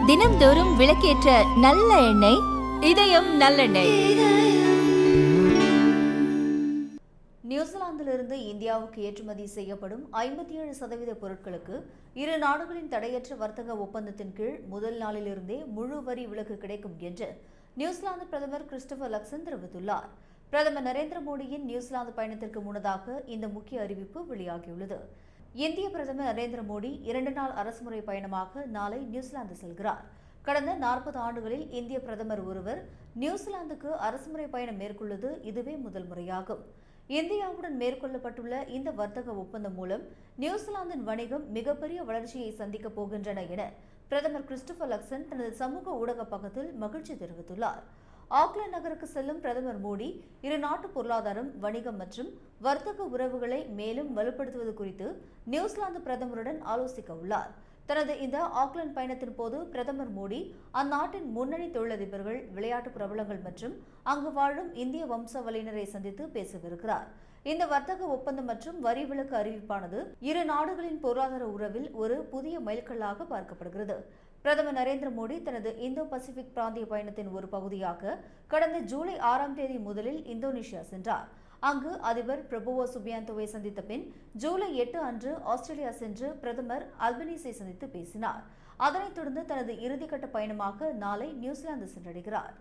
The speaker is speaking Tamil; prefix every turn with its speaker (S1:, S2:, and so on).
S1: தினம்தோறும் விளக்கேற்ற நல்ல எண்ணெய் இதயம் நல்லெண்ணெய்.
S2: நியூசிலாந்திலிருந்து இந்தியாவுக்கு ஏற்றுமதி செய்யப்படும் 57% பொருட்களுக்கு இரு நாடுகளின் தடையற்ற வர்த்தக ஒப்பந்தத்தின் கீழ் முதல் நாளிலிருந்தே முழு வரி விலக்கு கிடைக்கும் என்று நியூசிலாந்து பிரதமர் கிறிஸ்டோபர் லக்சன் தெரிவித்துள்ளார். பிரதமர் நரேந்திர மோடியின் நியூசிலாந்து பயணத்திற்கு முன்னதாக இந்த முக்கிய அறிவிப்பு வெளியாகியுள்ளது. இந்திய பிரதமர் நரேந்திர மோடி 2 நாள் அரசுமுறை பயணமாக நாளை நியூசிலாந்து செல்கிறார். கடந்த 40 ஆண்டுகளில் இந்திய பிரதமர் ஒருவர் நியூசிலாந்துக்கு அரசுமுறை பயணம் மேற்கொள்வது இதுவே முதல் முறையாகும். இந்தியாவுடன் மேற்கொள்ளப்பட்டுள்ள இந்த வர்த்தக ஒப்பந்தம் மூலம் நியூசிலாந்தின் வணிகம் மிகப்பெரிய வளர்ச்சியை சந்திக்கப் போகின்றன என பிரதமர் கிறிஸ்டோபர் லக்சன் தனது சமூக ஊடக பக்கத்தில் மகிழ்ச்சி தெரிவித்துள்ளார். ஆக்லாந்து நகருக்கு செல்லும் பிரதமர் மோடி இரு நாட்டு பொருளாதாரம், வணிகம் மற்றும் வர்த்தக உறவுகளை மேலும் வலுப்படுத்துவது குறித்து நியூசிலாந்து பிரதமருடன் ஆலோசிக்க உள்ளார். தனது இந்த ஆக்லாந்து பயணத்தின் போது பிரதமர் மோடி அந்நாட்டின் முன்னணி தொழிலதிபர்கள், விளையாட்டு பிரபலங்கள் மற்றும் அங்கு வாழும் இந்திய வம்சாவளியினரை சந்தித்து பேசவிருக்கிறார். இந்த வர்த்தக ஒப்பந்தம் மற்றும் வரி விலக்கு அறிவிப்பானது இரு நாடுகளின் பொருளாதார உறவில் ஒரு புதிய மைல்கல்லாக பார்க்கப்படுகிறது. பிரதமர் நரேந்திர மோடி தனது இந்தோ பசிபிக் பிராந்திய பயணத்தின் ஒரு பகுதியாக கடந்த ஜூலை 6ஆம் தேதி முதலில் இந்தோனேஷியா சென்றார். அங்கு அதிபர் பிரபோவோ சுபியாந்தோவை சந்தித்த பின் ஜூலை 8 அன்று ஆஸ்திரேலியா சென்று பிரதமர் அல்பனீஸை சந்தித்து பேசினார். அதனைத் தொடர்ந்து தனது இறுதிக்கட்ட பயணமாக நாளை நியூசிலாந்து சென்றடைகிறார்.